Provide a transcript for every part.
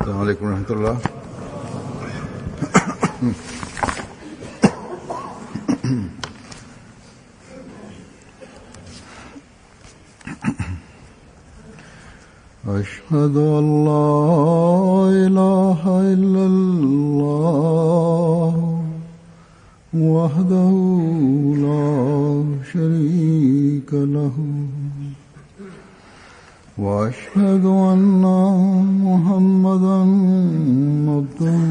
السلام عليكم ورحمة الله. أشهد أن لا إله إلا الله وحده لا شريك له وأشهد أن محمدا عبده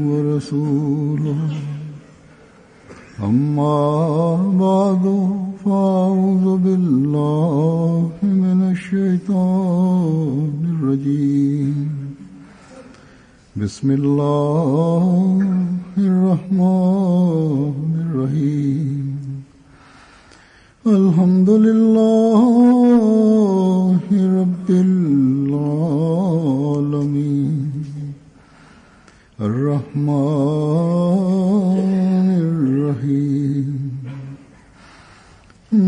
ورسوله أما بعد فأعوذ بالله من الشيطان الرجيم بسم الله الرحمن الرحيم الحمد لله رب العالمين الرحمن الرحيم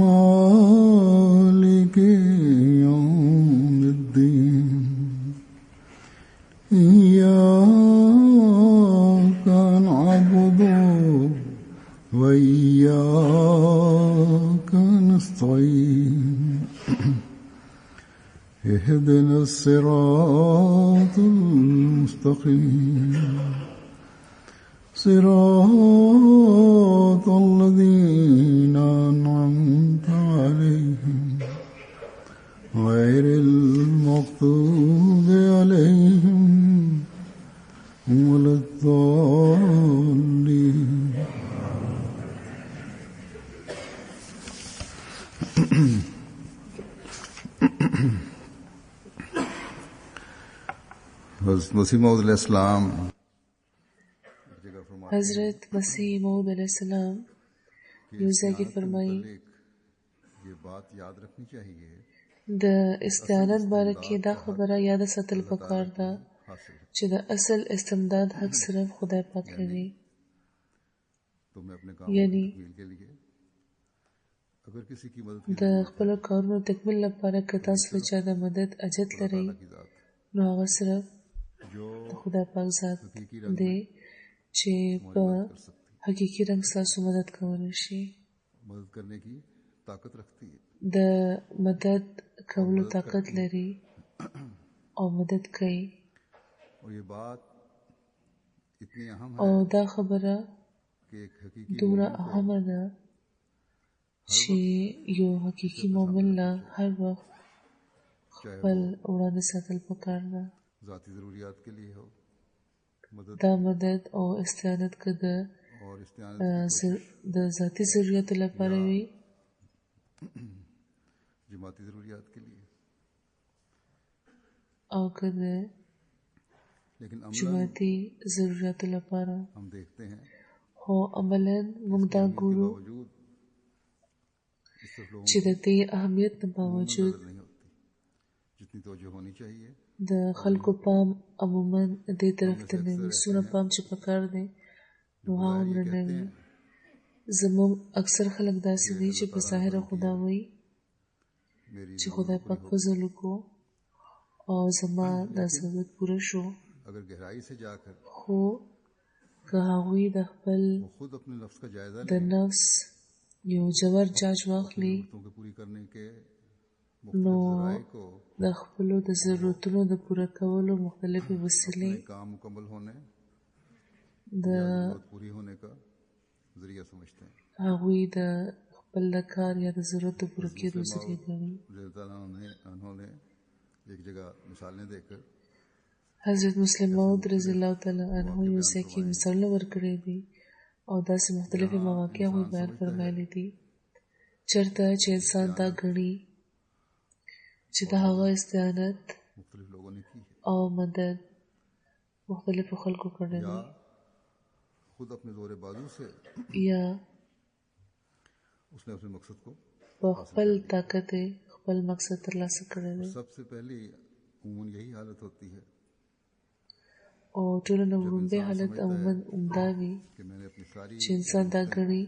مالك يوم الدين إياك نعبد وإياك نستعين اهدنا الصراط المستقيم صراط الذين أنعمت عليهم غير المغضوب عليهم ولا الضالين. حضرت مسیح موعود علیہ السلام یو ځای کې فرمایي د استعانت باره کې دا خبره یاد ساتل پکار ده چې د اصل استمداد حق صرف خدای پاک لري. یعنی د خپل کارونو تکمیل لپاره که تاسو له چا د مدد حاجت لرئ نو هغه صرف د خدای پاک ذات دی چې په حقیقي رنګ ستاسو مدد کولی شي. د مدد کولو طاقت لري او مدد کوي. او دا خبره دومره اهمه ده چې یو حقیقي مؤمن له هر وخت خپل وړاندې ساتل پکار ده. دا مدد او استعانت که د ذاتي ضرورتو لپاره وي او که د جماعتي ضرورتو لپاره. خو عملاً موږ دا ګورو چې د دې اهمیت نه باوجود د خلکو پام عموماً دې طرف ته نه وي. څومره پام چې پکار دی نو هغومره نه وي. زموږ اکثر خلک داسې دي چې په ظاهره خدا وایي چې خدای پاک فضل وکړو او زما دا ضرورت پوره شو، خو که هغوی د خپل د نفس یو ژور جاج واخلي نو د خپلو د ضرورتونو د پوره کولو مختلفې وسیلې د هغوی د خپل د کار یا د ضرورت د پوره کېدو ذریعه ګڼي. حضرت مسلم موعود رضی الله تعالی عنه یو ځای کې مثالونه ورکړي دي او داسې مختلفې مواقع هغوی بیان فرمایلی دي چېرته چې انسان دا ګڼي چې د هغه استعانت او مدد مختلفو خلکو کړی دی یا په خپل طاقت خپل مقصد ترلاسه کړی دی. او ټولو نه وړومبی حالت عموماً عمدا وي چې انسان دا ګڼي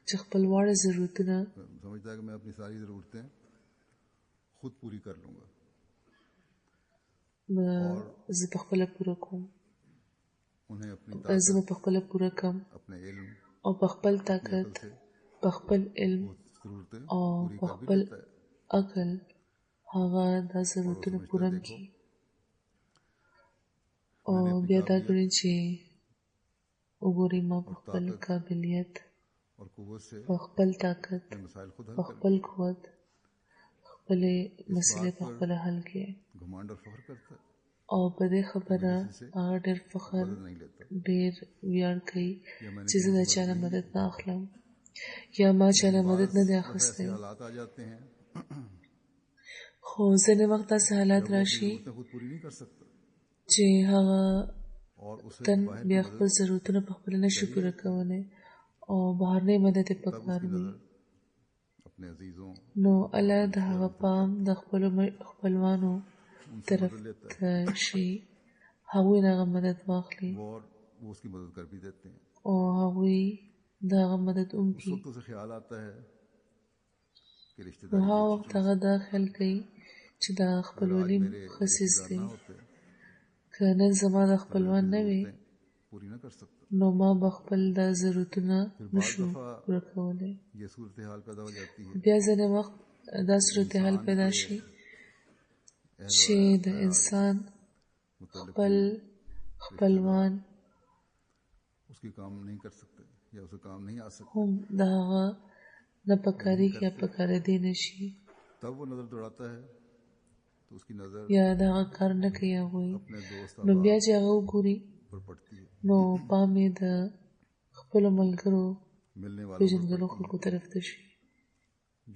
چې خپل واړه ضرورتونه خود پوری کر لوں گا. زه په خپله پوره کوم، उन्हें अपनी زه به په خپله پوره کم अपने इल्म او په خپل طاقت، په خپل علم वो ज़रूरतें او पूरी په कर भी خپل लेता है عقل هغه دا ضرورتونه پوره کړي. او بیا دا ګڼي چې وګورئ ما په خپل قابلیت، और कुव्वत से په خپل طاقت، ये मसाइल खुद په हल कर خپل قوت خپلې مسئلې په خپله حل کړي. घमंड और फख्र करता है او په دې خبره هغه ډېر فخر، मदद नहीं लेता ډېر ویاړ کوي या मैंने چې زه د چا نه مدد نه اخلم یا ما چا نه مدد نه دی ऐसे اخیستی. हालात आ जाते हैं خو ځینې وخت داسې حالات जब वो अपनी راشي ज़रूरतें खुद पूरी नहीं कर सकता چې هغه और उसे تن बाहर بیا की خپل ضرورتونه په خپله نشي پوره کولی او بهرنۍ مدد یې तब پکار उसकी وي. नज़र अपने अजीजों نو الله د هغه پام د خپلو خپلوانو उनसे طرف मदद लेता है ته شي، هغوی د هغه مدد واخلي वो उसकी मदद कर भी देते हैं. او هغوی د هغه مدد उस وکړي. वक्त उसे ख्याल आता है कि نو रिश्तेदारी هغه की وخت هغه دا خیال کوي چې دا अगर आज خپلولي मेरे ښه څیز रिश्तेदार دی. ना होते که نن زما د तो मैं خپلوان अपनी نه وي ज़रूरतें पूरी ना कर सकता. نو ما به خپل دا ضرورتونه फिर نشو बाद दफ़ा پوره کولی. ये सूरत हाल पैदा हो जाती है بیا ځینې وخت دا صورتحال پیدا شي چې د انسان मुतल्लिक़ خپل خپلوان उसकी काम नहीं कर सकते या उसे काम नहीं आ सकता. هم د هغه نه پکارېږي یا پکارېدی نه شي तब वो नज़र दौड़ाता है तो उसकी नज़र یا د هغه کار نه کوي هغوی. अपने दोस्त نو بیا چې هغه وګوري पर पड़ती है. نو پام یې د خپلو ملګرو मिलने वालों पर پېژندلو خلکو طرف ته شي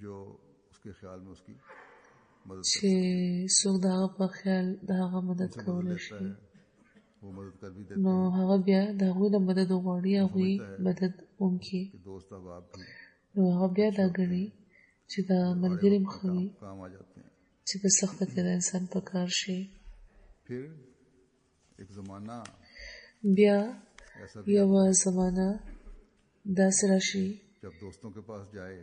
जो उसके ख्याल में उसकी मदद چې څوک د هغه په خیال د هغه مدد से मदद کولی लेता شي. है वो मदद कर भी देते نو हैं هغه بیا د هغوی نه مدد وغواړي، هغوی مدد وکړي. कि दोस्त अहबाब भी نو هغه بیا دا ګڼي چې دا ملګري वक्त مخوي काम आ जाते हैं. چې په سخته کې د انسان په کار شي. फिर एक ज़माना بیا ऐसा भी یوه زمانه داسې راشي जब दोस्तों के पास जाए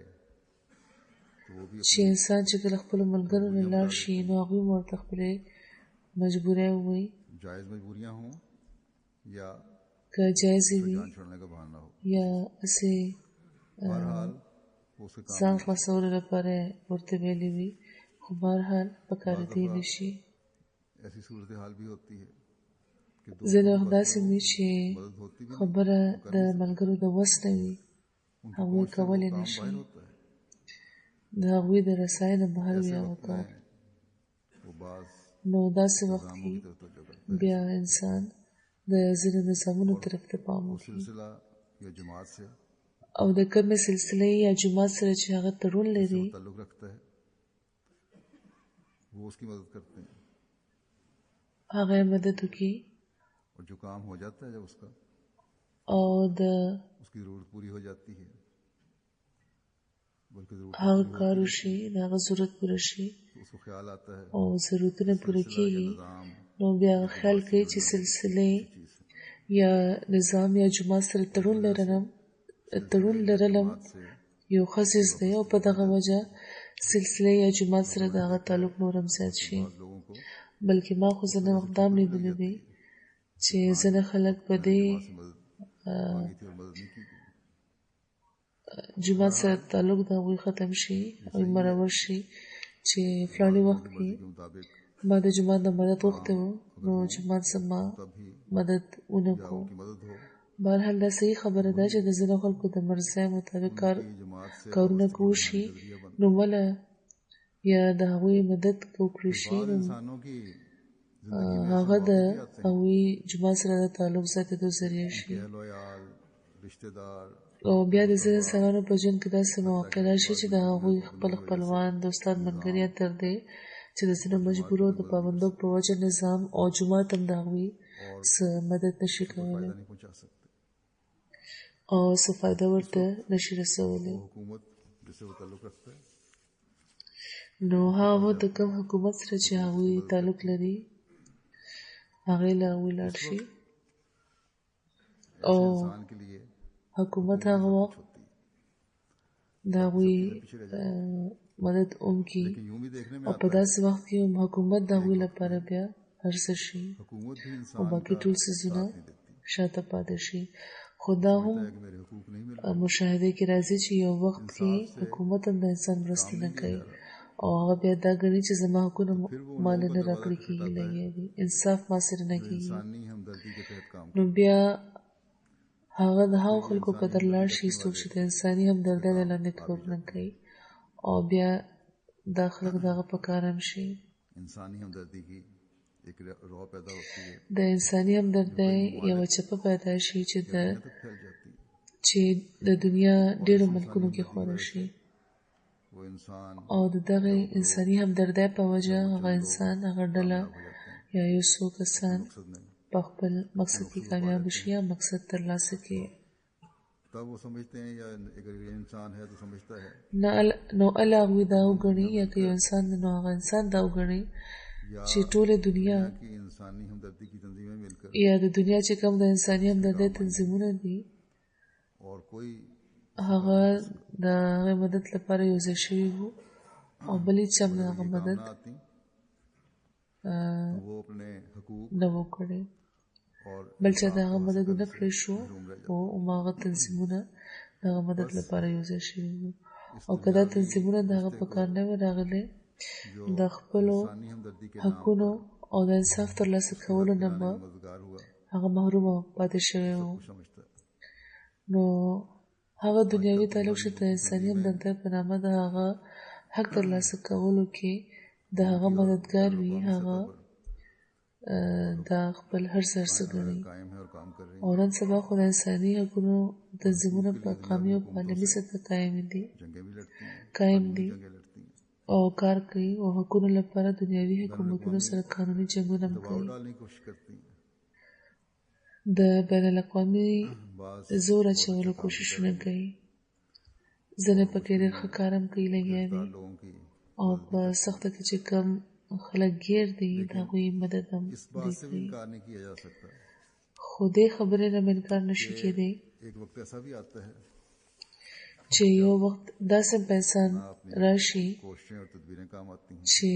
तो वो भी چې انسان چې کله خپلو ملګرو نه لاړ شي نو هغوی هم ورته خپلې مجبورۍ ووایي، जायज़ मजबूरियां हों या که جایزې وي जान छोड़ने का बहाना हो. یا هسې बहरहाल वो उसके काम ځان خلاصولو لپاره یې ورته ویلي وي، خو بهرحال پکارېدی نه شي. ऐसी सूरत हाल भी होती है कि ځینې وخت داسې وي چې मदद होती भी خبره د ملګرو د وس نه وي، هغوی کولی نه شي، बाहर होता है. د هغوی د رسای نه بهر وي هغه کار. वो बाज نو داسې وخت کې की तरफ तवज्जो करता है. بیا انسان د ځینو نظامونو طرف ته پام वो وکړي सिलसिला या जमात से او د کومې سلسلې یا جماعت سره چې هغه تړون لري ताल्लुक रखता है वो उसकी मदद करते हैं. هغه یې مدد وکړي और जो काम हो जाता है जब उसका او د उसकी ज़रूरत पूरी हो जाती है बल्कि ज़रूरत هغه کار وشي، د هغه ضرورت پوره شي तो उसको ख्याल आता है او ضرورتونه پوره सिलसिला या کېږي. निज़ाम نو بیا هغه خیال کوي چې سلسلې चीज़ है. یا نظام یا جماعت سره تړون لرلم से یو ښه څیز دی او په دغه وجه سلسلې یا جماعت سره د هغه تعلق نور هم زیات شي. بعض लोगों को بلکې ما خو ځینې وخت دا هم لیدلی دی چې ځینې خلک په دې से मदद मांगी थी और मदद नहीं की. جماعت سره تعلق د هغوی ختم شي او مرور شي چې فلاني وخت کې के मुताबिक ما د جماعت نه مدد غوښتی و نو جماعت زما तभी مدد ونه या کړو. उनकी मदद हो بهرحال دا صحیح خبره ده چې د ځینو خلکو د مرضۍ مطابق कि जमात से کارونه کوشي نو وله یا د هغوی مدد وکړي شي بعض نو इंसानों की जिंदगी में هغه د هغوی جماعت سره د تعلق زیاتېدو ذریعه شي. लोयाल रिश्तेदार او بیا د ځینو انسانانو په ژوند کې داسې مواقع راشي چې د هغوی خپل خپلوان دوستان ملګري تر دې چې د ځینو مجبورو د پابندو په وجه نظام او جماعت هم د هغوی څه مدد نشي کولی नहीं पहुंचा सकते. او څه فایده ورته نشي رسولی. हुकूमत जिससे वो ताल्लुक रखता है نو هغه د کوم حکومت سره چې هغوی تعلق لري هغې له هغوی لاړ شي او इंसान के लिए حکومت هغه وخت د هغوی مدد وکړي लेकिन यूं भी देखने में او په داسې وخت کې هم حکومت د هغوی لپاره بیا هر څه شي हुकूमत भी او इंसान باقي का ټول څیزونه साथ नहीं देती شاته پاتې شي. خو دا هم समझता है कि मेरे हुकूक नहीं मिल रहे مشاهده کې راځي چې یو وخت کې इंसाफ से حکومت هم د انسان مرسته काम نه नहीं लिया کوي जा रहा او هغه بیا دا ګڼي چې زما حقونه फिर वो उन مال लोगों نه का दरवाजा راکړل کېږي खटखटाता है لګیا دي انصاف ما سره نه जो کېږي. इंसानी हमदर्दी के तहत काम نو करते بیا هغه د هغو हैं خلکو په इंसानी در لاړ हमदर्दी شي रखने څوک वाले چې د انساني همدردۍ له لاندې کار نه کوي او بیا دا خلک د هغه په کار هم شي. इंसानी हमदर्दी की एक रॉ पैदा होती है د انساني همدردۍ یوه چپه پیدا شي چې दुनिया तक फैल जाती है چې د دنیا ډېرو ملکونو کې خوره شي वो इंसान او د دغه انساني همدردۍ په وجه هغه انسان هغه ډله कामयाब हो जाते हैं یا یو څو کسان मकसद में په خپل مقصد کې کامیاب شي یا مقصد ترلاسه کړي. तब वो समझते हैं या अगर ये इंसान है तो समझता है نو الله هغوی دا وګڼي یا که یو انسان دی نو هغه انسان دا وګڼي या چې ټولې دنیا की इंसानी हमदर्दी की तंजीमें मिलकर یا د دنیا چې کوم د انساني همدردۍ تنظیمونه دي और कोई هغه د هغې مدد لپاره یو ځای شوي وو او بل هېڅ چا هم د هغه काम مدد ना आती तो वो अपने हकूक نه و کړی और بل چا د هغه مدد ونه کړی شو محروم रह او هماغه تنظیمونه د هغه مدد لپاره یو ځای شوي وو او که دا تنظیمونه د هغه په کار نه وي راغلی जो د خپلو इंसानी हमदर्दी के नाम حقونو او د انصاف ترلاسه کولو نه به मददगार हुआ هغه محرومه پاتې شوی و. कुछ समझता है نو هغه دنیوي تعلق چې د انساني همدردۍ په نامه د هغه حق ترلاسه کولو کې د هغه مددګار وي هغه دا خپل هر څه ګڼي कायम है और काम कर रही او نن سبا خو د انساني حقونو تنظیمونه په قومي او په عالمي سطح قایم دي जंगें भी लड़ती हैं قایم دي जंगें लड़ती हैं او کار کوي او حقونو لپاره دنیوي حکومتونو سره قانوني جنګونه هم दबाव کوي. डालने की कोशिश करती हैं د بین الاقوامي बाज زور اچولو کوششونه کوي ځنې پکې ډېر ښه کار هم کوي لګیا دي लोगों की او په سخته کې چې کم خلک ګیر دي د هغوی مدد هم इस बात से भी کوي. इनकार नहीं किया जा सकता خو دې خبرې نه مې انکار نشي کېدی एक वक्त ऐसा भी आता है چې یو وخت داسې په انسان راشي कोशिशें और तदबीरें काम आती हैं چې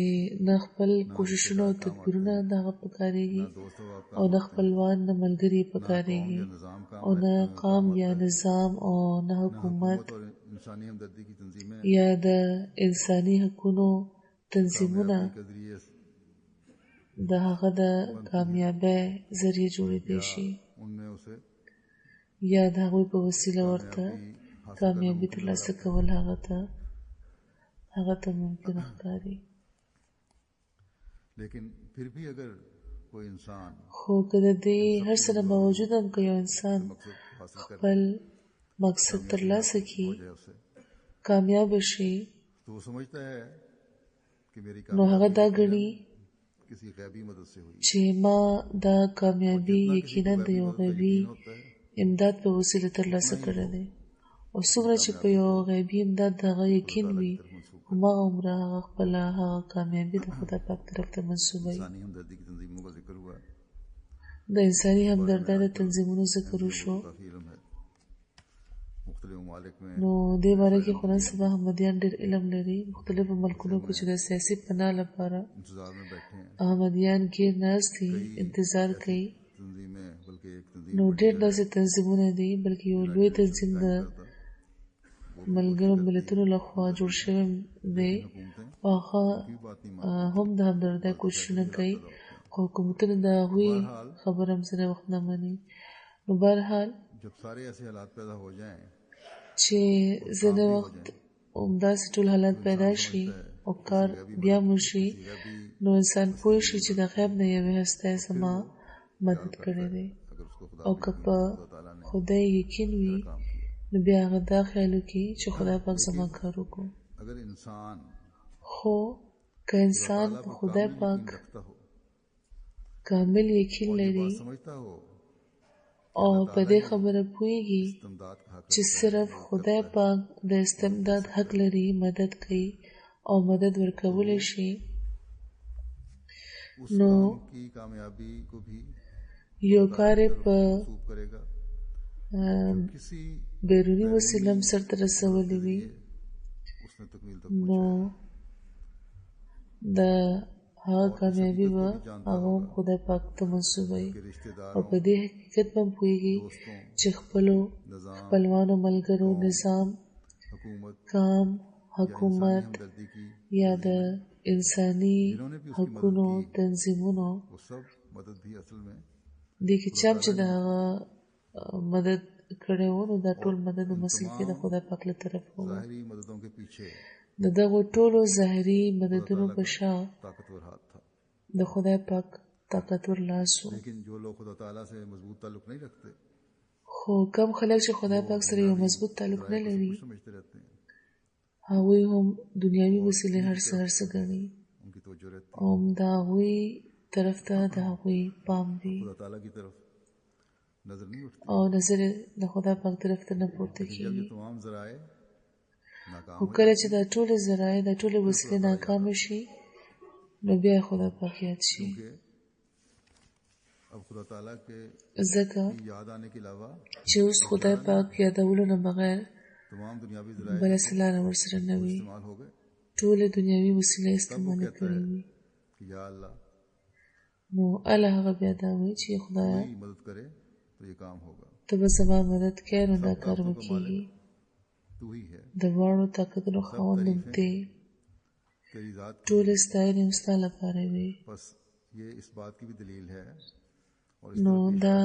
نه خپل کوششونه او تدبیرونه د هغه پکارېږي दोस्त वाप او نه خپلوان نه ملګري پکارېږي या निज़ाम काम او نه قام یا نظام او نه حکومت और इंसानी हमदर्दी की तंजीमें یا د انساني حقونو تنظیمونه के जरिए د هغه د کامیابۍ ذریعه جوړېدی شي उनमें उसे یا د هغوی په وسیله ورته کامیابي ترلاسه کول هغه ته ممکن ښکاري. लेकिन फिर भी अगर कोई इंसान خو که د دې هر څه نه باوجود هم که یو انسان मकसद हासिल कर خپل مقصد ترلاسه کړي जाए उसे کامیاب شي तो वो समझता है कि मेरी نو هغه دا ګڼي किसी गैबी मदद से हुई چې ما دا کامیابي یقینا د یو غیبي होता है امداد په وسیله ترلاسه کړی دی او څومره چې په یو غیبي امداد د هغه یقین وي هماغه عمره هغه خپله هغه کامیابي د خدای پاک طرف ته منسوبوي. इंसानी हमदर्दी की तंजीमों का जिक्र हुआ د انساني همدردۍ د تنظیمونو ذکر وشو काफी इल्म है मुख्तलिफ ममालिक में نو دې باره کې خو نن سبا احمدیان ډېر علم لري مختلفو ملکونو کې چې د سیاسي پناه لپاره इंतजार में बैठे हैं احمدیان ګیر ناست دي انتظار کوي. तंजीमें बल्कि एक तंजीम نو ډېر داسې تنظیمونه دي بلکې یو لوی تنظیم د ملګرو ملتونو لخوا جوړ شوی دی او هغه की बात नहीं هم د همدردۍ کوششونه کوي خو حکومتونه د هغوی خبره هم ځینې وخت نه مني. نو بهرحال जब सारे ऐसे हालात पैदा हो जाएं چې ځینې وخت همداسې ټول حالات پیدا شي او کار بیا وشي نو انسان پوه شي چې د غیب نه یوې هستی زما مدد کړی دی अगर उसको खुदा او که په خدای یقین وي نو بیا هغه دا خیال وکړي چې خدای پاک زما کار وکړو. अगर इंसान خو که انسان په خدای پاک रखता हो کامل یقین لري समझता हो او په دې خبره پوهیږي इस्तेमदाद का हक چې صرف خدای پاک د استمداد حق لري مدد کوي او مدد ورکولی شي उस نو काम की कामयाबी को भी یو کار یې په मंसूब करेगा किसी بیروني وسیله هم سرته رسولی وي उसने तकमील तक نو د هغه کامیابی به هغه هم خدای پاک ته منسوب وي او په دې حقیقت به هم پوهیږي چې خپلو خپلوانو ملګرو نظام کام حکومت یا د انساني حقونو تنظیمونو دې کې چم چې د هغه مدد کړی و نو دا ټول مدد مسیح کې د خدای پاک له طرف و د دغو ټولو ظاهري مددونو په شا د خدای پاک طاقتور لاس و خو کم خلک چې خدای پاک سره یو مضبوط تعلق نه لري هغوی هم دنیاوي وسیلې هر څه ګڼي او د هغوی طرف ته د هغوی پام وي او نظر د خدای پاک طرف ته نه پورته کېږي خو کله چې دا ټولې ذرایع دا ټولې وسیلې ناکامه شي نو بیا خدای پاک یاد شي ځکه چې اوس خدای پاک یادولو نه بغیر بله څه لاره ورسره نه وي ټولې دنیاوي وسیلې استعمال کړې وي نو الله هغه بیا دا وایي چې خدایا ته به زما مدد کوې نو دا کار وکړي د واړو طاقتونو خاوند هم ته ټولې ستاینې هم ستا لپاره وي نو دا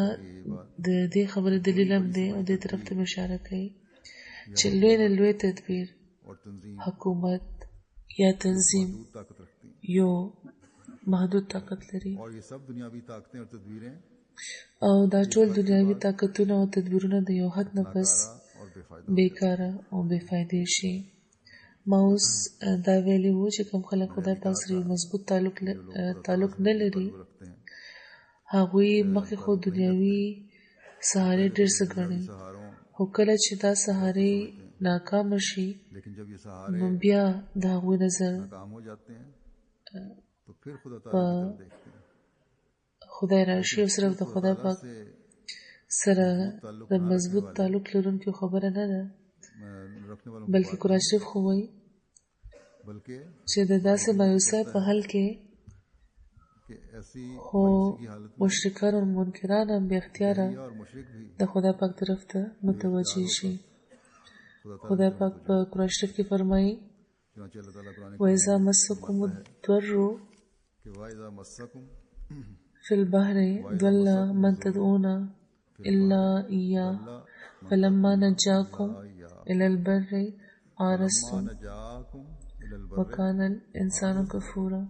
د دې خبرې دلیل هم دی او دې طرف ته اشاره کوي چې لوی نه لوی تدبیر حکومت یا تنظیم یو محدود طاقت لري او دا ټول دنیاوي طاقتونه او تدبیرونه د یو حد نه پس بیکاره او بې فایدې شي ما اوس دا ویلي وو چې کوم خلک خدای پاک سره یو مضبوط تعلق نه لري هغوی مخکې خو دنیاوي سهارې ډېر څه ګڼي خو کله چې دا سهارې ناکامه شي نو بیا د هغوی نظر په خدای راشي او صرف د خدای پاک سره د مضبوط تعلق لرونکو خبره نه ده بلکې قرآن شریف خو وایي چې د داسې مایوسۍ په حال کې خو مشرکان او منکران هم بې اختیاره د خدای پاک طرف ته متوجه شي خدای پاک په قرآن شریف کې فرمایي وَإِذَا مَسَّكُمُ الضُّرُّ فِي الْبَحْرِ ضَلَّ مَن تَدْعُونَ إِلَّا إِيَّاهُ فَلَمَّا نَجَّاكُمْ إِلَى الْبَرِّ عَرَضْتُمْ وَكَانَ الْإِنسَانُ كَفُورًا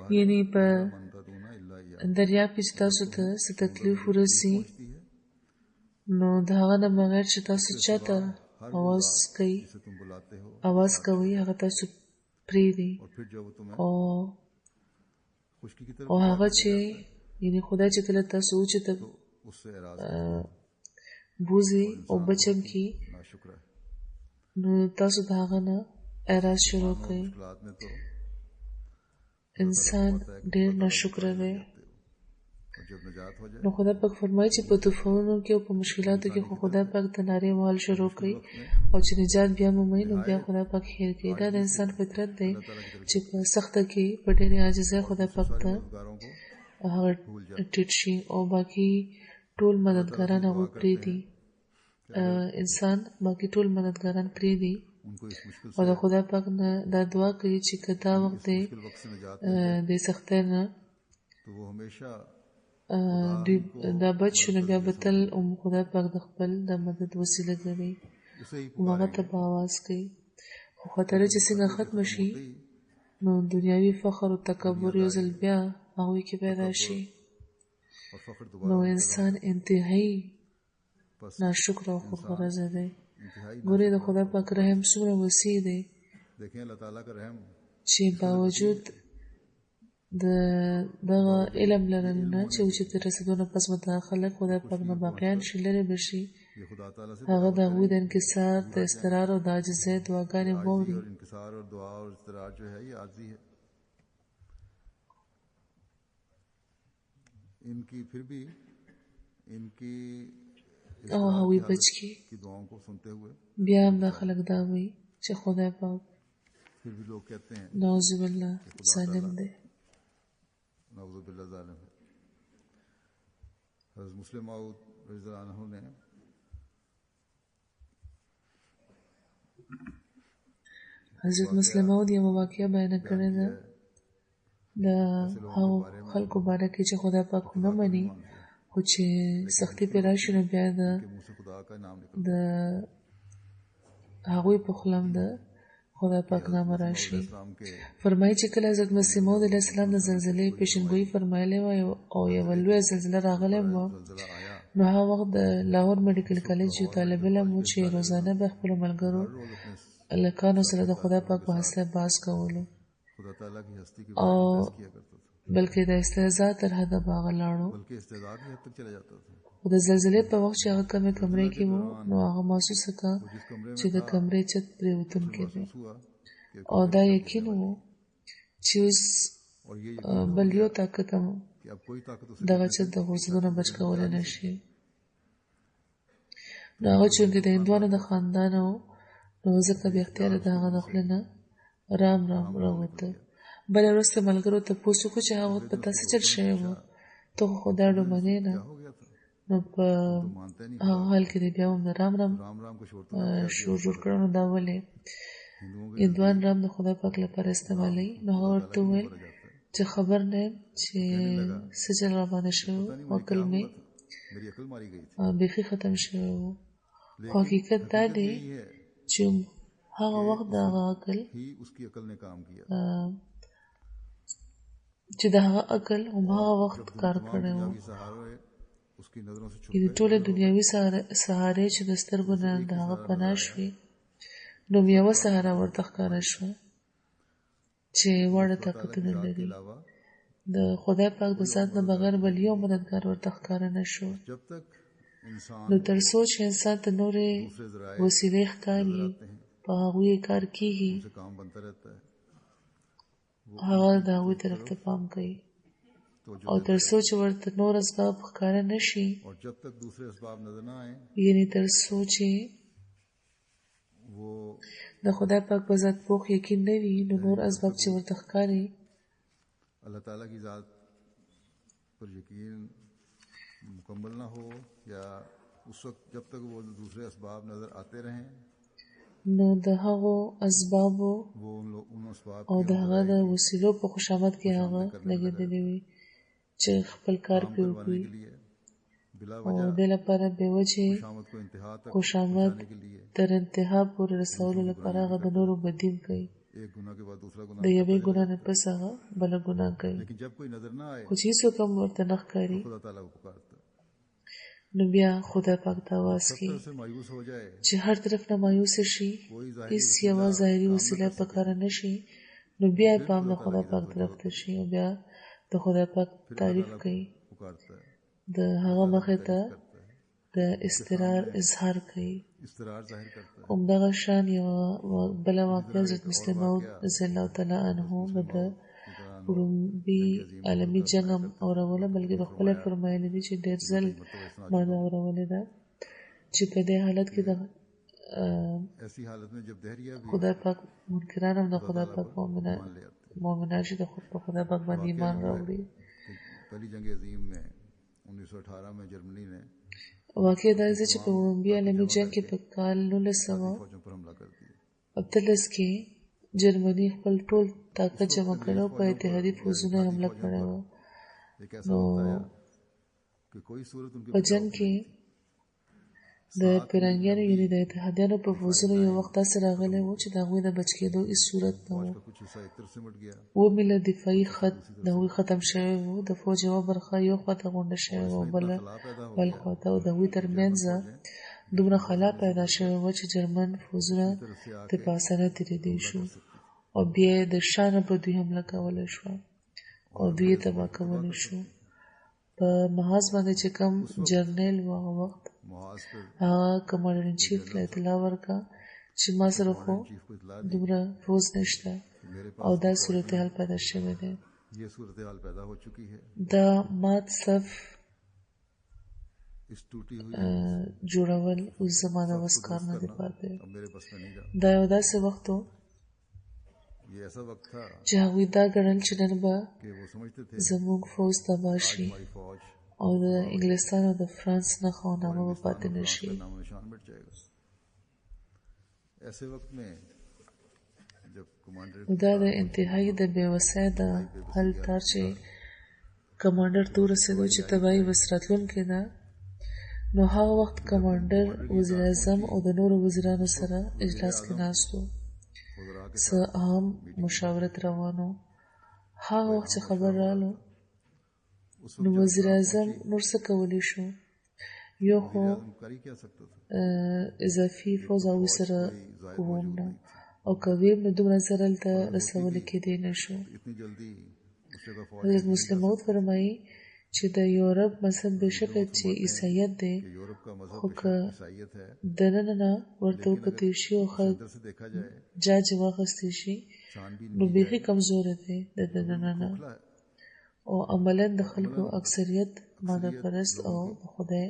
یعنی په دریاب کې چې تاسو ته څه تکلیف ورسي نو د هغه نه بغیر چې تاسو چاته اواز کوئ هغه تاسو پرېږدي او هغه چې یعنی خدای چې کله تاسو اوچته بوزي او بچم کی نو تاسو د هغه نه اعراض شروع کړئ انسان ډېر ناشکره دی نو خدای پاک فرمایي چې په طوفانونو کې او په مشکلاتو کې خو خدای پاک د نارې وهل شروع کړي او چې نجات بیا مومئ نو بیا خدای پاک خیر کوي دا د انسان فطرت دی چې په سخته کې په ډېرې عاجزۍ خدای پاک ته هغه ټیټ شي او باقي ټول مددګاران هغه پرېږدي انسان باقي ټول مددګاران پرېږدي او د خدای پاک نه دا دعا کوي چې که دا وخت دی د سختۍ نه دا بچ شو نو بیا به تل خدای پاک د خپل د مدد وسیله ګڼي هغه ته به اواز کوي خو خطره چې څنګه ختمه شي نو دنیاوي فخر او تکبر یو ځل بیا هغوی کې پیدا شي نو انسان انتهایی ناشکر او خودغرضه دی ګورې د خدای پاک رحم څومره وسیع دی چې باوجود د دغه علم لرلو نه چې اوچتې رسېدو نه پس متخلق خدای پاک نه باقیان شي لرې به شي هغه د هغوی د انکسار د اضطرار او د عاجزۍ دعاګانې واوري इनकी او هغوی بچ کی. की दुआओं को सुनते हुए بیا هم دا خلک دا وایي چې خدای پاک फिर भी लोग कहते हैं نعوذ بالله ظالم دی. नऊज़ु बिल्लाह ज़ालिम है। हज़रत मुस्लिम मऊद रज़ियल्लाहु अन्हु ने حضرت مسلم موعود یو واقعه بیان کړې ده د هغو خلکو باره کې چې خدای پاک خو نه مني، خو چې سختي پرې راشي نو بیا के मुंह से खुदा का नाम निकल د هغوی په خوله هم د خدای پاک نامه راشي. इस्लाम के فرمایي چې کله حضرت مسیح موعود علیه السلام د زلزلې پیشنګویي فرمایلی وه او یوه لویه زلزله راغلی وه، زلزلہ आया نو هغه وخت د لاهور میډیکل کالج یو طالب علم و چې روزانه به خپلو ملګرو रोज अपने هلکانو سره د خدای پاک په هسته باز کولو، खुदा ताला की हस्ती की او बहस किया करता था, بلکې د استهزا تر حده به هغه لاړو. बल्कि इस्तेदा की हद तक चला जाता था। خو د زلزلې په وخت چې هغه کمې کمرې کې و نو هغه محسوسه کړه वो जिस कमरे چې में د था کمرې چت پرېوتونکی دی، महसूस हुआ कि او دا یقین و چې اوس और ये بل یو طاقت هم कि अब कोई ताकत उसे دغه چت د غورځېدو نه بچ کولی نه شي. نو هغه چونکې د هندوانو د خاندان و نو ځکه بې اختیاره د هغه د خولې نه رام رام راووته. بله ورځ ته ملګرو تپوس وکړو چې هغه وخت په تا څه چل شوی و، ته خو خدای ډومنې نه. हो गया था। نو په तो मानते नहीं هغه حال کې د بیا هم د رام رام राम राम को छोड़ते شور جوړ کړو. نو دا ولې हिंदुओं के هندوان رام د خدای پاک لپاره استعمالوي. نو هغه ورته وویل बोला जाता है। چې خبر نه یم چې څه چل را باندې شوی و، عقل مې मेरी अकल मारी गई थी। بیخي ختم شوی و. خو حقیقت دا دی यही है چې هغه وخت د هغه عقل ही उसकी अकल ने काम किया। چې د هغه عقل هم هغه وخت کار کړی و. दुनियावी सहारे उसकी नजरों से छुप د ټولې دنیاوي سهارې چې د سترګو نه د هغه پناه شوې، نو یوه سهاره ورته ښکاره شوه چې واړه طاقتونه لري. अलावा د خدای پاک د ذات نه بغیر بل یو مددګار ورته ښکاره نه شو. जब तक इंसान نو تر څو چې انسان ته نورې दूसरे जराए وسیلې ښکاري په هغوی یې کار کېږي، से काम बनता रहता है هغه د هغوی طرف ته پام کوي. तो जो او تر څو چې ورته نور اسباب ښکاره نه شي، और जब तक दूसरे असबाब नजर ना आए یعنی تر څو چې वो د خدای پاک په ذات پوخ یقین نه وي، نو نور اسباب چې ورته ښکاري अल्लाह ताला की ज़ात पर यकीन मुकम्मल ना हो या उस वक्त जब तक वो दूसरे असबाब नजर आते रहें نو د هغو اسبابو वो उन असबाब او د هغه د وسیلو په خوشامد کې هغه لګېدلی وي چې خپل کار پرې وکړي، के लिए बिला او دې لپاره بې وجې शामत को इंतहा तक خوشامد पहुंचाने के लिए تر انتها پورې رسولو لپاره هغه د نورو بدیم کوي، एक गुनाह के बाद दूसरा गुनाह د یوې ګناه نه پس هغه بله ګناه کوي. लेकिन जब कोई नजर ना आए خو چې هېڅوک هم ورته نه ښکاري، खुदा ताला को पुकारता है। نو بیا خدای پاک ته आवाज सब کوي तरह से मायूस हो जाए چې هر طرف نه مایوسه شي، कोई هېڅ یوه ظاهري وسیله په کار نه شي، نو بیا یې پام د خدای پاک طرف ته شي او بیا د خدای پاک تعریف کوي، पुकारता है د هغه مخې ته د استقرار اظهار کوي. इस्तरार जाहिर करता है। همدغه شان یوه بله واقعه حضرت مسلم موعود رضی الله تعالی عنه به د وړومبي عالمي جنګ هم اوروله، بلکې د خپله فرمایلی دي چې ډېر ځل ما دا اورولې ده چې په دې حالت کې د ऐसी हालत में जब दहरिया भी خدای پاک منکران هم د خدای پاک مؤمنان چې د خدای پاک باندې ایمان راوړي. पहली जंग अजीम में 1918 में जर्मनी ने واقع دا چې په وړومبي عالمي جنګ کې په کال 1918 फौजों पर हमला कर दिया। کې جرمني خپل ټول طاقت جمع کړو په اتحادي فوجونو حمله کړې وه. एक ऐसा वक्त आया कि कोई सूरत उनके په जنګ کې د پیرنګیانو یعنی د اتحادیانو په فوجونو یو وخت داسې راغلی و چې د هغوی د بچ کېدو هېڅ صورت نه و. का कुछ हिस्सा एक तरफ सिमट गया 7 میله دفاعي خط د هغوی ختم شوی و، د فوج یوه برخه یو خواته غونډه شوې وه، بله بل خواته، او د هغوی تر منځ دومره خلا پیدا شوې وه چې جرمن فوجونه د په اسانه تېرېدی شو، او بیا یې د شانه په دوی حمله کولی شوه او دوی یې تباه کولی شو. په محاذ باندې چې کوم جرنیل و هغه وخت मुहाज पर هغه کمانډر ان چیف له اطلاع ورکړه چې ما سره خو चीफ को इतला دومره فوج نشته او دا صورتحال پیدا شوی دی. ये सूरत हाल पैदा हो चुकी है। دا مات صف इस टूटी हुई جوړول اوس زما د وس کار نه دی پاتې. अब मेरे बस में नहीं रहा. دا یو داسې وخت و ये ऐसा वक्त था چې هغوی دا ګڼل چې نن به कि वो समझते थे زموږ فوج تباه شي हमारी फौज او د انګلستان او د فرانس نښه او نامه به پاتې نه شي. नामो निशान मिट जाएगा. ऐसे वक्त में जब कमांडर نو دا د انتهایی د بېوسۍ د حل تار چې کمانډر ته ورسېدو چې تباهي بس راتلونکې ده، نو هغه وخت کمانډر وزیر اعظم او د نورو وزیرانو سره اجلاس کې ناست و. څه اهم مشاورت روان و. هغه وخت چې خبر رالو نو وزیر اعظم نور څه کولی شو، یو خو क्या सकता था اضافي فوز هغوی سره وم نه او که ویم نو دومره ضرر ته رسولی کېدی نه شو. इतनी जल्दी उस जगह फौज حضرت مسلم موعود فرمایي چې د یورپ مذهب بېشکه چې عیسایت دی، यूरोप का मजहब خو که ईसाईयत है دننه ورته وکتل شي او خلک अंदर से देखा जाए جاج واخیستی شي छानबीन نو بیخي کمزوری دی د دننه खुला है. او عملا د خلکو اکثریت ماده پرست او د خدای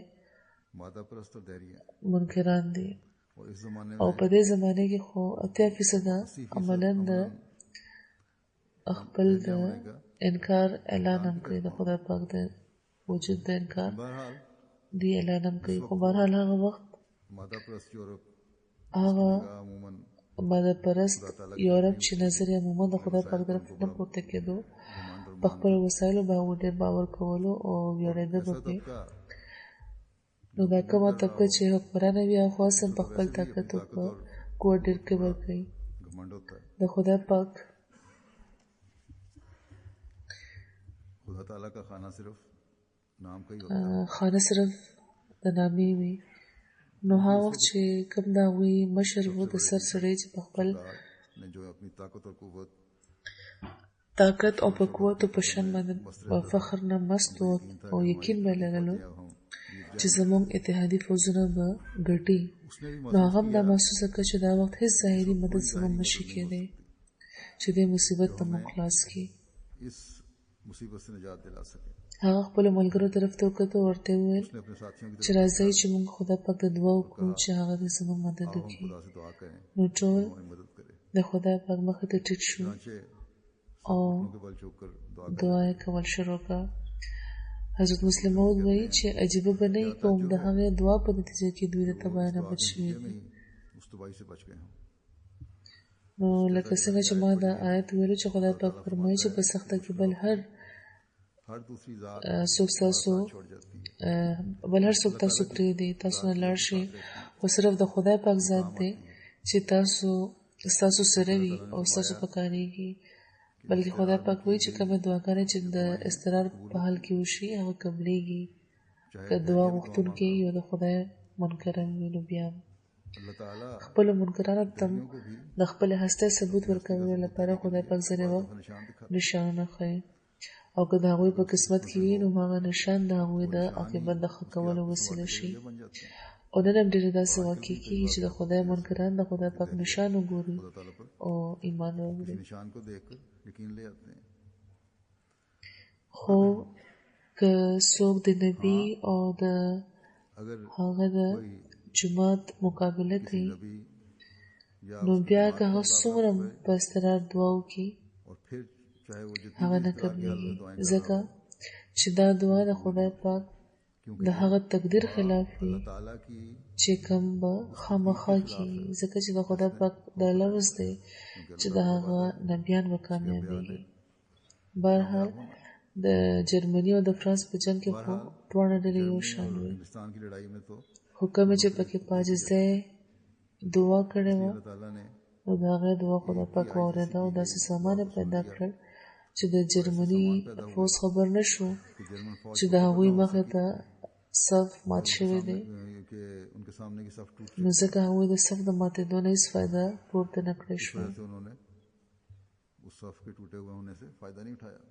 मादा परस्त और धैर्य منکران دي. और इस जमाने او में په دې زمانه کې خو 80% عملا د خپل د انکار اعلان هم کوي، د خدای پاک د وجود د انکار बहरहाल دی اعلان هم کوي. خو بهرحال هغه وخت मादा परस्त यूरोप هغه का अमूमन ماده پرست یورپ چې نظر یې عموما د خدای پاک طرف نه پورته کېدو، په خپلو وسایلو باندې ډېر باور کولو او ویاړېده به پرې. का نو دا کومه طبقه چې حکمرانه وي هغه خاص په خپل طاقت او په قوت ډېر کبر کوي. घमंड होता है. د خدای پاک खुदा ताला का खाना सिर्फ नाम का ही होता है. خانه صرف د نامې وي. نو هغه وخت چې کوم د هغوی مشر و د سر سړی چې په خپل ने जो अपनी ताकत और कुव्वत طاقت او په قوت او په شان باندې فخر نه مست و او یقین به لرلو چې زموږ اتحادي فوجونه به ګټي، نو هغه هم دا محسوسه کړه چې دا وخت هېڅ ظاهري مدد زموږ نشي کېدی چې دې مصیبت ته موږ خلاص کړي. इस मुसीबत से निजात दिला सके. هغه خپلو ملګرو طرف ته وکتو او ورته وویل उसने अपने साथियों की چې راځئ چې موږ خدای پاک ته دعا وکړو چې هغه دې زموږ مدد तरफ وکړي. खुदा से दुआ करें نو ټول हमारी मदद करे. د خدای پاک مخې ته ټیټ شو चुनांचे او उनके बल झुक कर दुआ करें. دعا یې کول شروع کړه. حضرت مسلم موعود وایي چې عجیبه به نه وي کوم د هغې دعا په نتیجه کې دوی د تباهۍ نه بچ شوي دي. उस तबाही से बच गए हैं. نو لکه څنګه چې ما دا آیت ویلو چې خدای پاک فرمایي چې په سخته کې بل هر हर दूसरी जात څوک تاسو छोड़ जाती है. بل هر څوک تاسو پرېږدي، تاسو نه لاړ شئ، خو صرف د خدای پاک ذات دی چې ستاسو سره وي او ستاسو په کارېږي. بلکې خدای پاک وایي چې کومه دعاګانې چې د اضطرار په حال کې وشي هغه قبلېږي، که دعا غوښتونکی یو د خدای منکر وي نو بیا अल्लाह ताला خپلو منکرانو ته को भी د خپلې هستۍ ثبوت ورکولو لپاره خدای پاک ځینې وخت निशान दिखा نشانونه ښیي، او که د هغوی په قسمت کې وي نو هغه نشان د هغوی د عاقبت د ښه کولو وسیله شي. बन जाते हैं. او نن هم ډېرې داسې واقع کېږي چې د خدای منکران د خدای پاک نشان وګوري खुदा ताला पर او ایمان راوړي. निशान को देखकर यकीन ले आते हैं. خو که څوک د نبی او د अगर هغه د कोई جماعت مقابله کوي नबी या نو بیا که هغه څومره په اضطرار دعا وکړي और फिर चाहे वो जितनी هغه نه قبلېږي، ځکه چې دا دعا د خدای پاک د هغه تقدیر خلاف وي अल्लाह ताला की چې کوم به خامخا کېږي، ځکه چې د خدای پاک دا لفظ دی چې د هغه نبیان به کامیابېږي. بهرحال د جرمني او د فرانس په جنګ کې خو دواړه ډلې یو شان وي، हिंदुस्तान की लड़ाई में तो خو کومې چې پکې په عاجزۍ دعا کړې وه अल्लाह ताला ने نو د هغې دعا خدای پاک واورېده او داسې سامان یې پیدا کړل چې د جرمني فوز خبر نه شو कि जर्मन फौज چې د هغوی مخې ته صف مات شوی دی، के उनके सामने की सफ टूट نو ځکه هغوی د صف د ماتېدو نه هېڅ فایده پورته نه کړی شوه. से उन्होंने उस सफ के टूटे हुए होने से फायदा नहीं उठाया.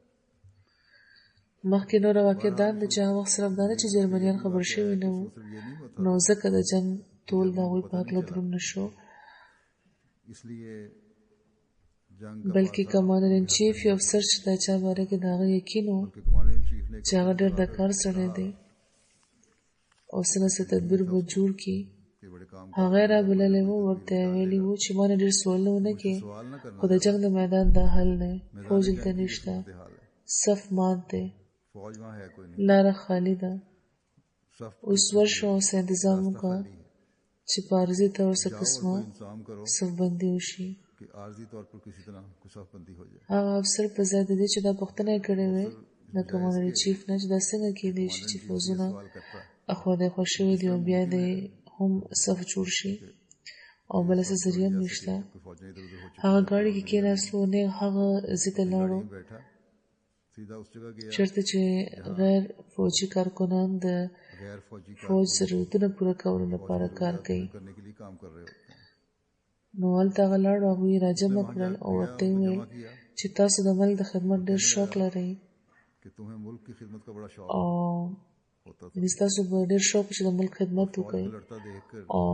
مخکې نوره واقع دا ده چې هغه وخت صرف دا نه چې جرمنیان خبر شوي نه وو، सिर्फ ये नहीं होता, نو ځکه د جنګ ټول د هغوی په هکله دروند نه شو، इसलिए जंग بلکې کمانډر ان چیف یو افسر چې دا چا باره کې د هغه یقین و के कमांडर इन चीफ ने چې هغه ډېر د کار سړی دی او څنګه تدبیر به جوړ کی कि बड़े काम هغه را بللې وو ورته ویلي وو چې ما نه ډېر سوالونه ونه کې सवाल न करना خو د جنگ د میدان دا حل نه فوج دلته نشته हाल है صف مات دی फौज वहाँ है कोई नहीं لاره خالی ده सब اوس ورشه او څه انتظام وکړه چې په عرضي طور څه قسمه इंतजाम करो صف بندي وشي कि आर्जी तौर पर किसी तरह कुछ सफबंदी हो जाए هغه افسر په ځای د دې چې دا پوښتنه یې کړې وې د کمانډر چیف نه چې دا څنګه کېدی شي چې فوجونه सवाल करता اخوا دېخوا شوي دي او بیا دې هم صف جوړ شي او بله څه ذریعه هم نشته कोई फौजें इधर उधर हो चुकी هغه ګاډي کې کېناستو نه هغه ځای ته لاړو बैठा सीधा उस जगह गया چېرته چې غیر فوجي کارکنان د गैर फौजी فوج ضرورتونه پوره کولو لپاره کار کوي करने के लिए काम कर रहे होते हैं نو هلته هغه لاړو هغوی یې راجمع کړل او ورته یې وویل چې تاسو د ملک د خدمت ډېر شوق لرئ कि तुम्हें मुल्क की खिदमत का बड़ा शौक او होता था یعنې ستاسو به ډېر شوق چې د ملک خدمت وکړئ लड़ता देख कर او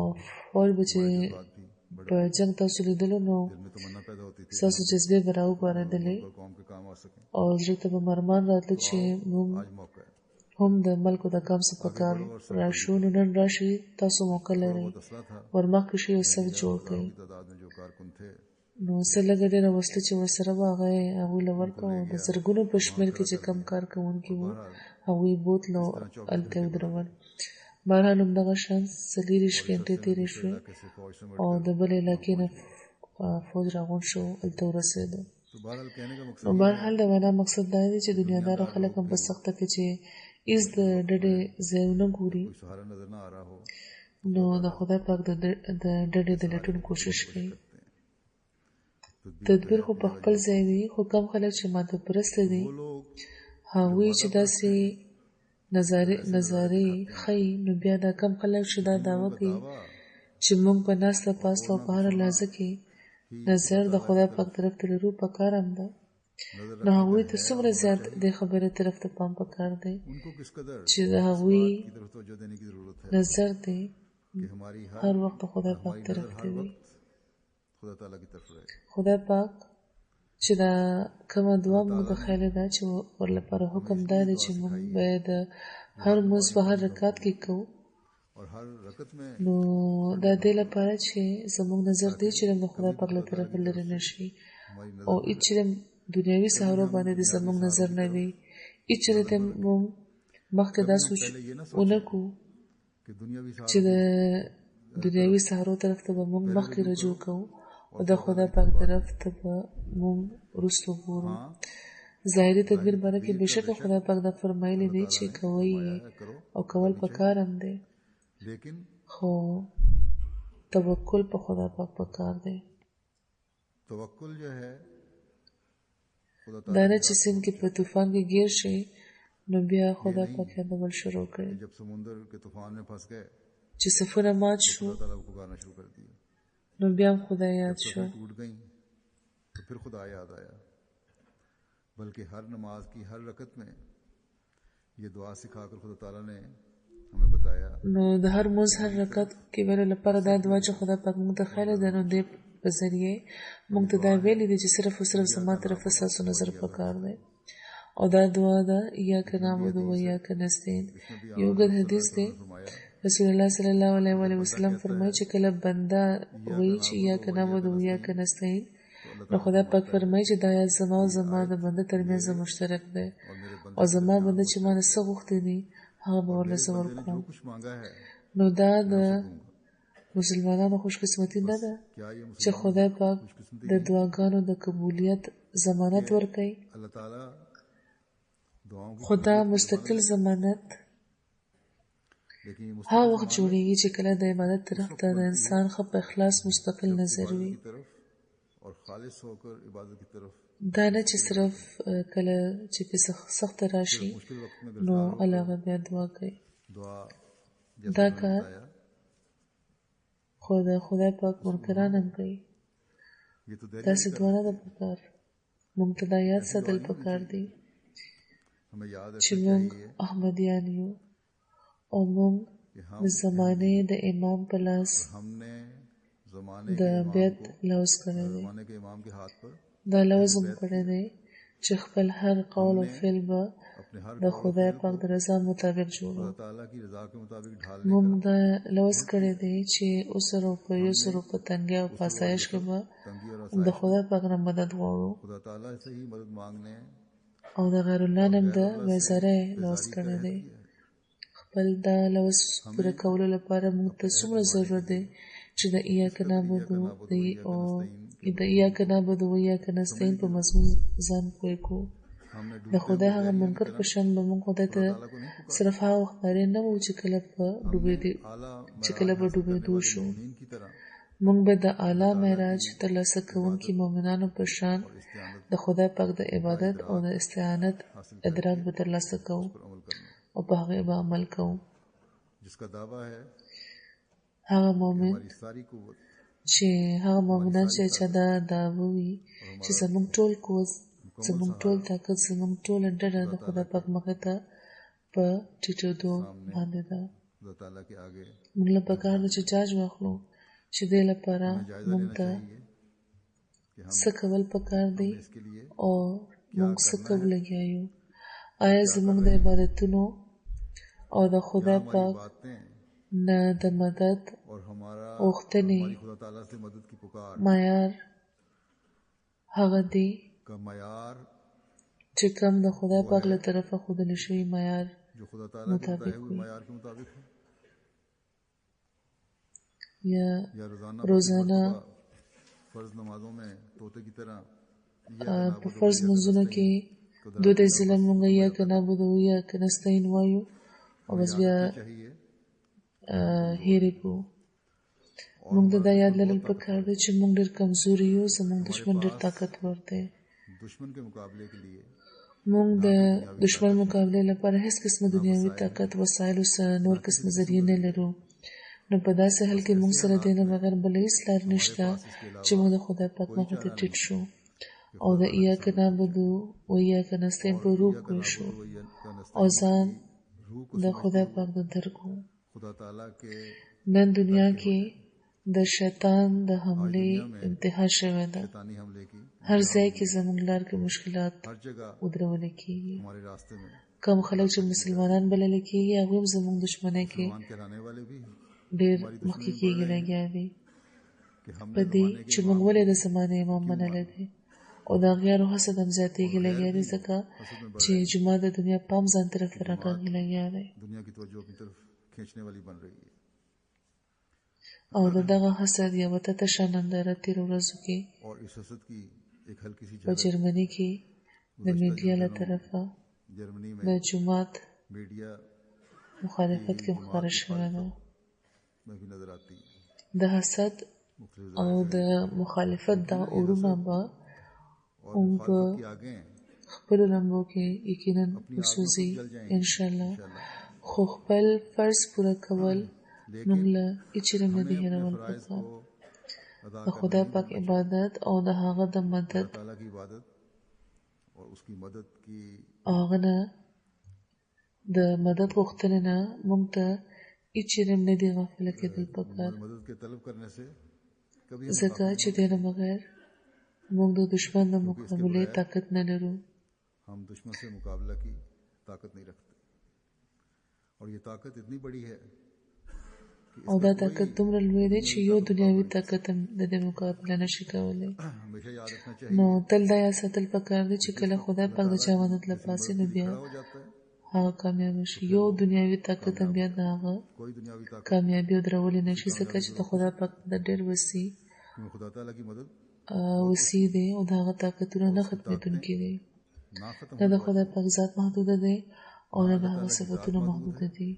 فوج به چې बात भी बड़े په जंग تاسو لیدلو نو दिल में तमन्ना पैदा होती थी ستاسو جذبې به راوپارېدلې और कौम के काम आ सके او زړه ته به مرمان راتلو چې موږ आज मौका है هم د ملکو د کام څه په کار راشو نو نن راشي تاسو موقع لرئ दसला था ورمخکې شي او صف جوړ کړئ की तादाद में जो कारकुन थे نو څه لږه ډېره وسله چې ورسره وه هغه یې هغوی له ورکړه او د زرګونو په شمېر کې چې کم کارکوونکي وو هغوی بوتله او هلته یې ودرول بهرحال همدغه شان څلېرویشت ګنټې تېرې شوې कैसे फौज से او د بلې علاقې نه فوج راغونډ شو هلته ورسېدو तो बहरहाल कहने का मकसद نو بهرحال د وینا مقصد دا دی چې دنیاداره خلک هم په سخته کې چې ایز د ډډې ځای ونه ګوري कोई सहारा नजर ना आ रहा हो نو د خدای پاک د ډډې د لټون کوشش کوي تدبیر خو په خپل ځای وي خو کم خلک چې ماته پرسته دي वो लोग هغوی چې داسې نظارې ښیي نو بیا دا کم خلک چې دا دعوه کوي چې موږ په ناسته پاسته او په هره لحظه کې نظر د خدای پاک طرف ته لرو په کار هم ده نو هغوی ته څومره زیات دې خبرې طرف ته پام پکار دی उनको किस कदर چې د هغوی की तरफ तवज्जो देने की जरूरत है نظر دی कि हमारी هر وخت د خدای پاک طرف ته وي खुदा ताला की तरफ रहे خدای پاک چې دا کومه دعا موږ د خیاله ده چې ورلپاره حکم دا دی چې موږ باید هر مونځ په هر رکعت کې کوو और हर रकत में نو دا دې لپاره چې زموږ نظر دی چې د خدای پاک له طرفه لرې نه شي हमारी او هېڅ چې د دنیوي سهارو باندې د زموږ نظر نه وي هېڅ چې د موږ مخکې دا سوچ ونه کړو कि दुनियावी چې د دنیوي سهارو طرف ته به موږ مخکې رجوع کوو او د خدای پاک طرف ته به موږ وروسته ګورو ظاهري تدبیر باره کې بېشکه خدای پاک دا فرمایلی دی چې کوئ یې او کول پکار هم دی लेकिन خو توکل په خدای پاک پکار دی तवक्कुल जो है खुदा دا نه چې سیند کې په طوفان کې ګیر شي نو بیا خدای پاک یادول شروع کړي जब समुंदर के तूफान में फंस गए چې سفونه مات شو खुदा ताला को पुकारना शुरू कर दिया نو بیا هم خدای یاد شو टूट गई तो फिर खुदा याद आया बल्कि हर नमाज की हर रकत में ये दुआ सिखाकर खुदा ताला ने हमें बताया نو د هر مونځ هر رکعت کې ویلو لپاره دا دعا چې خدای پاک موږ ته خیاله ده نو دې په ذریعه موږ ته دا ویلي دي چې صرف او صرف زما طرفه ستاسو نظر پکار دی او دا دعا ده ایاک نعبد و ایاک نستعین یو اوږد حدیث دی رسول الله صلی الله علیه و وسلم فرمایي چې کله بنده وایي چې ایاک نعبد و ایاک نستعین نو خدای پاک فرمایي چې دا یا زما او زما د بنده ترمنځ مشترک دی او زما بنده چې ما نه څه غوښتي دي هغه به ورله زه ورکوم कुछ मांगा है نو دا د مسلمانانو خوش قسمتي نه ده क्या ये چې خدای پاک د دعاګانو د قبولیت ضمانت ورکوي अल्लाह ताला दुआओं की خدا مستقل ضمانت लेकिन ये هغه وخت جوړیږي چې کله د عبادت طرف ته د انسان ښه په اخلاص مستقل نظر وي की तरफ और खालिस होकर इबादत की तरफ دا نه چې صرف کله چې سخت راشي मुश्किल वक्त में نو علاوه بیا دعا کوي दुआ دا کار خو د خدای پاک منکران هم کوي ये तो दरिया داسې دعا نه ده پکار موږ ته دا یاد ساتل پکار دي हमें याद है چې موږ احمدیان یو او موږ د زمانې د امام په لاس हमने जमाने د بیت لوز کړی دی जमाने के इमाम के हाथ पर دا لوز هم کړی دی چې خپل هر قول او فعل به अपने हर د कौल और خدای फेल پاک को د رضا مطابق جوړو. खुदा ताला की रजा के मुताबिक ढालने موږ का دا لوز کړی دی چې اسر او په یسر او په تنګي او په آسایش کې به तंगी और د आसाइश خدای پاک نه مدد غواړو खुदा ताला से ही मदद मांगने او د غیر الله نه د गैर अल्लाह से وزره لوز बेजारी का کړی अहद دی. किया है. خپل دا لوز پوره کولو لپاره موږ ته څومره ضرورت دی چې د ایاک نعبدو او د ایاک نعبدو و ایاک نستعین په مضمون ځان پوه کړو. हमने د خدای هغه منکر په شان به موږ خدای ته ताला को नहीं पुकारा. صرف هغه وخت لري نه وو چې کله په ډوبېدو आला چې کله په ډوبېدو شو. मुमीन की तरह موږ به د اعلی معراج ترلاسه کوونکي مؤمنانو په شان इस्तेआनत د خدای پاک د عبادت او د استعانت हासिल ادراک به ترلاسه کوو पर अमल करना او په هغه به عمل کوو. जिसका दावा है هغه مؤمن हमारी सारी कुव्वत چې هغه مؤمنان چې دا دعوه وي چې زموږ ټول قوت زموږ ټول طاقت زموږ ټول ډډه د خدای پاک مخې ته په ټیټېدو باندې ده. खुदा ताला के आगे موږ له پکار ده چې جاج واخلو چې دې لپاره जायजा موږ लेना ته चाहिए कि हम څه کول پکار دی इसके लिए او موږ څه کول لګیا یو. آیا زموږ د عبادتونو او د خدای پاک बातें نه د مدد और हमारा غوښتنې हमारी खुदा ताला से मदद की पुकार معیار هغه دی का मयार چې کوم د خدای پاک له طرفه ښودل شوی معیار जो खुदा ताला के बताए हुए मयार के मुताबिक है یا या रोजाना रोजाना फर्ज नमाजों में तोते की तरह په فرض منځونو کې دو د ظلم مونږ یا کنه بده یا کنه ستاین وایو او بس بیا चाहिए هېرې کو. مونږ د دا یاد لرل پکار دی چې مونږ ډېر کمزوري یو زموږ دشمن ډېر طاقتور دی. दुश्मन के मुकाबले के लिए مونږ د دشمن مقابله لپاره هیڅ قسمه دنیاوي طاقت وسایل او نور قسمه ذریعہ نه لرو. نو په داسې حال کې مونږ سره دینه بغیر بل هیڅ لار نشته چې مونږ د خدای پاک مخې ته ټیټ شو او د ایاک نعبدو و ایاک نستعین په روح پوه شو او ځان د خدای پاک د درکو. खुदा ताला के نن دنیا کې د شیطان د حمله انتها شوه ده. शैतानी हमले की هر ځای کې زموږ لار کې مشکلات हर जगह ودرول کېږي. हमारे रास्ते में کوم خلک چې مسلمانان بلل کېږي هغه هم زموږ دشمنه کې मान कहलाने वाले भी ډېر مخکې کېږي لګیا دي कि हम په دې چې موږ ولې د زمانه امام منلی دی او د غیرو حسد هم زیاتېږي لګیا دي ځکه چې جمعه د دنیا پام ځان طرف ته راکاږي لګیا دی दुनिया की तवज्जो अपनी तरफ खींचने वाली बन रही है او د دغه حسد یوه تشه ننداره تېرو ورځو کې और इस हसद की एक हल्की सी په झलक جرمني کې د میډیا له طرفه जर्मनी د में جماعت मीडिया مخالفت کې ښکاره شوې ده. में भी नजर आती है د حسد मुख्तलिफ او د مخالفت دا اورونه به هم په की आगे خپلو لمبو کې یقینا وسوځي انشاءالله. خو خپل فرض پوره کول موږ له هېڅ چېرې نه دي هېرول پکار. د خدای پاک عبادت او د هغه د مدد ताला की इबादत और उसकी मदद की او هغه نه د مدد غوښتنې نه موږ ته هېڅ چېرې نه دي غافله کېدل پکار. मदद के तलब करने से कभी ځکه چې دې نه بغیر موږ د دشمن د مقابلې طاقت نه لرو हम दुश्मन से मुकाबला की ताकत नहीं रखते और ये ताकत इतनी बड़ी है او دا طاقت دومره لوی دی چې یو دنیاوي طاقت هم د دې مقابله نشي کولی. हमेशा याद रखना चाहिए نو تل دا یاد ساتل پکار دی چې کله خدای پاک د چا مدد لپاسې نو بیا हो जाता है هغه کامیاب شي. یو دنیاوي طاقت هم بیا د هغه कोई दुनियावी ताकत کامیابي او درولې نشي ځکه چې د خدای پاک د ډېر وسیع में खुदा ताला की मदद وسیع دی او د هغه طاقتونه نه ختمېدونکي دي. ना खत्म نه د خدای پاک ذات محدوده دی او نه د هغه صفتونه محدوده دي.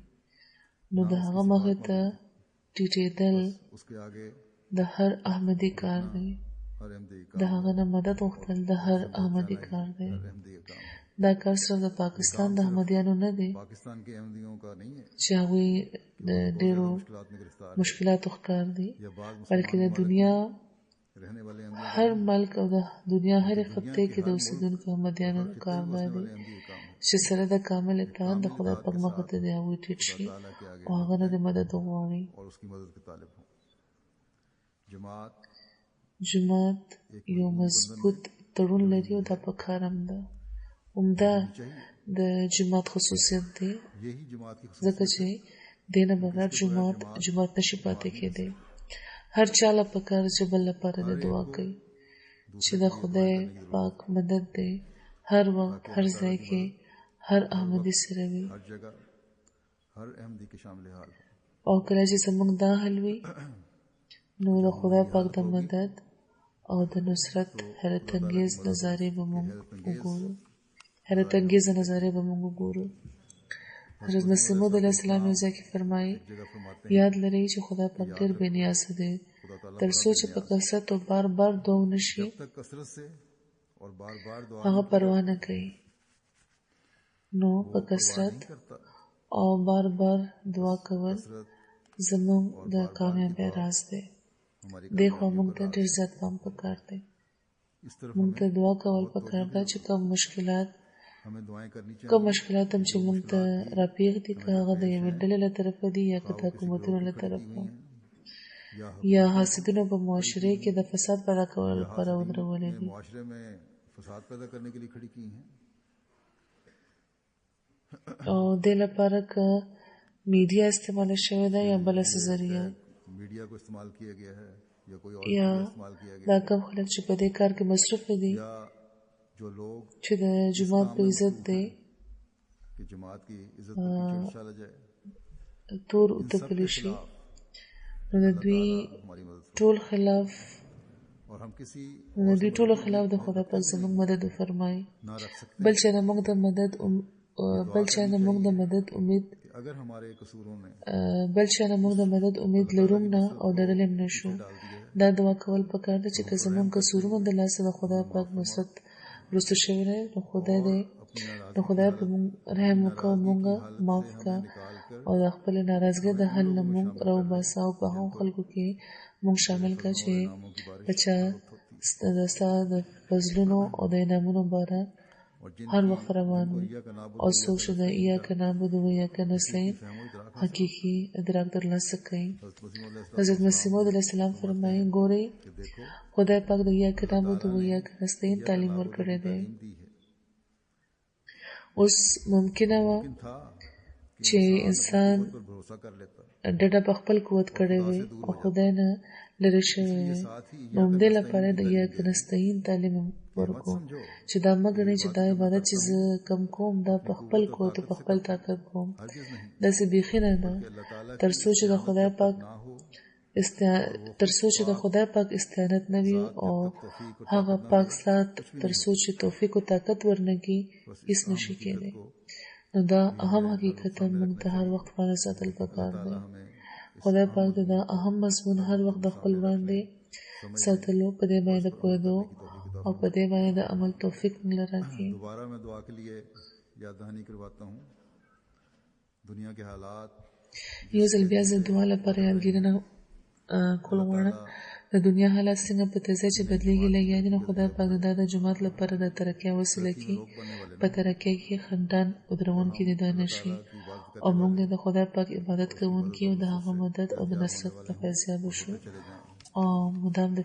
نو د هغه مخې ته ټیټېدل उसके आगे د هر احمدي کار دی. हर अहमदी د هغه نه مدد غوښتل د هر احمدي کار دی. अहमदी का काम है। دا کار صرف د پاکستان د احمدیانو نه دی पाकिस्तान के अहमदियों का नहीं है چې هغوی د ډېرو मुश्किलात में गिरफ्तार مشکلاتو ښکار دي या बाद بلکې د دنیا रहने वाले अहमदियों هر ملک او د دنیا هرې خطې کې د اوسېدونکو احمدیانو کار دا دی वाले अहमदी का काम है چې سره د کامل اطاعت د خدای پاک مخې ته د هغوی ټیټ شي ताला के आगे او هغه نه د مدد وغواړي. और उसकी मदद के तालिब हो जमात جماعت یو مضبوط تړون لري او دا په کار هم ده. عمده د جماعت خصوصیت دی यही जमात की ځکه چې دینه بغیر جماعت نشي پاتې کېدی. هر چاله په کار چې بل لپاره د دعا کوي چې د خدای پاک مدد دی هر وخت هر ځای کې هر احمدي سره وي हर जगह हर अहमदी के शामिल हाल हो. او کله چې زموږ دا حل وي نو د خدای پاک د مدد او د نصرت حیرت انگیز نظارې به موږ وګورو. حیرت انگیز نظارې به موږ وګورو. حضرت مسیح موعود علیه السلام یو ځای کې فرمایي یاد لرئ چې خدای پاک ډېر بې نیازه دی تر څو چې په کثرت او بار بار دعا ونشي هغه پروا نه کوي. نو په کثرت او بار بار دعا کول زموږ د کامیابی راز دی. دیخوا موږ ته ډېر زیات پام پکار دی. موږ ته دعا کول پکار ده چې کوم مشکلات هم چې موږ ته راپېښ دي که هغه د یوې ډلې له طرفه دي یا که د حکومتونو له طرفه یا حاسدینو په معاشرې کې د فساد پیدا کولو لپاره ودرولې دي. او دې لپاره که میډیا استعمال شوې ده یا بله څه ذریعه یا دا کم خلک چې په دې کار کې مصروف دي چې د جماعت په عزت دی تور وتپلی شي نو د دوی ټولو خلاف د خدای پاک زموږ مدد وفرمایي. بل چا نه موږ د مدد امید لرو نه او لرلی هم نه شو. دا دعا کول پکار ده چې که زموږ قصورونه د لاسه د خدای پاک نصرت وروسته شوی دی نو خدای په موږ رحم وکړه او موږ معاف کړه او د خپلې ناراضګۍ د حل نه موږ راوباسه او په هغو خلکو کې موږ شامل کړه چې په چا ستا د فضلونو او د انعامونو باره هر وخت روان وي او څوک چې د ایاک نعبد و ایاک نستعین حقیقي ادراک ترلاسه کوي. حضرت مسیح موعود علیه السلام فرمایي ګورئ خدای پاک د ایاک نعبد و ایاک نستعین تعلیم ورکړی دی. اوس ممکنه وه چې انسان ډډه په خپل قوت کړی وي او خدای نه لرې شوی وي. نو همدې لپاره د ایاک نستعین تعلیم ورکو چې دا مه ګڼئ چې دا عبادت چې زه کم کوم دا په خپل قوت او په خپل طاقت کوم. داسې بیخي نه ده تر څو چې د خدای پاک استعانت نه وي او هغه پاک ذات تر څو چې توفیق او طاقت ورنکړي هېڅ نشي کېدی. نو دا اهم حقیقت هم موږ ته هر وخت باندې ساتل پکار دی. خدای پاک د دا اهم مضمون هر وخت د خپل وړاندې ساتلو په دې باندې د پوهېدو او په دې باندې د عمل توفیق موږ له راکړي. یو ځل بیا زه دعا لپاره یادګیرنه کول غواړم. د دنیا حالات څنګه په تیزۍ چې بدلیږي لګیا دي نو خدای پاک دا د جماعت لپاره د ترقۍ وسیله کړي. په ترقۍ کې خنډان ودرونکي دې دا نشي او موږ د خدای پاک عبادت کوونکي او د هغه مدد او د نصرت په فیضیاب شو او مدام د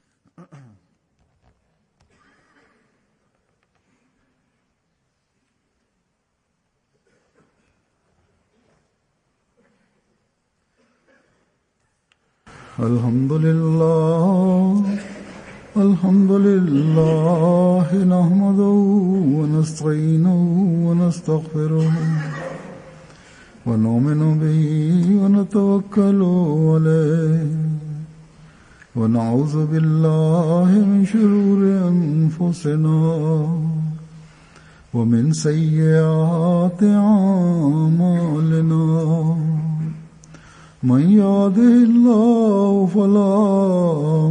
الحمد لله نحمده ونستعينه ونستغفره ونؤمن به ونتوكل عليه ونعوذ بالله من شرور أنفسنا ومن سيئات أعمالنا من يهده الله فلا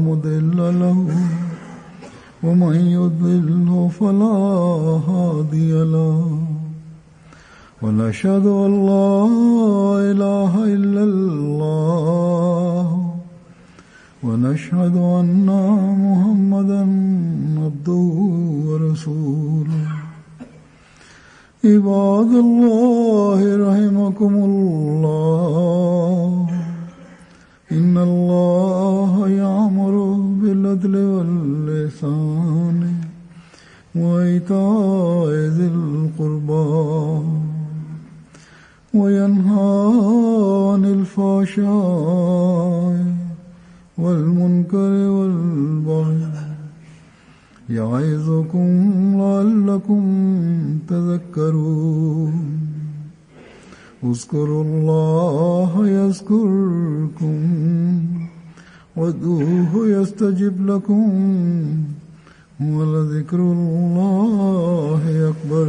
مضل له ومن يضلل فلا هادي له ونشهد أن لا إله إلا الله ونشهد أن محمدا عبده ورسوله عباد الله رحمكم الله إن الله يأمر بالعدل والإحسان وإيتاء ذي القربى وينهى عن الفحشاء والمنكر والبغي يعظكم لعلكم تذكرون اذكروا الله يذكركم وادعوه يستجب لكم ولذكر الله أكبر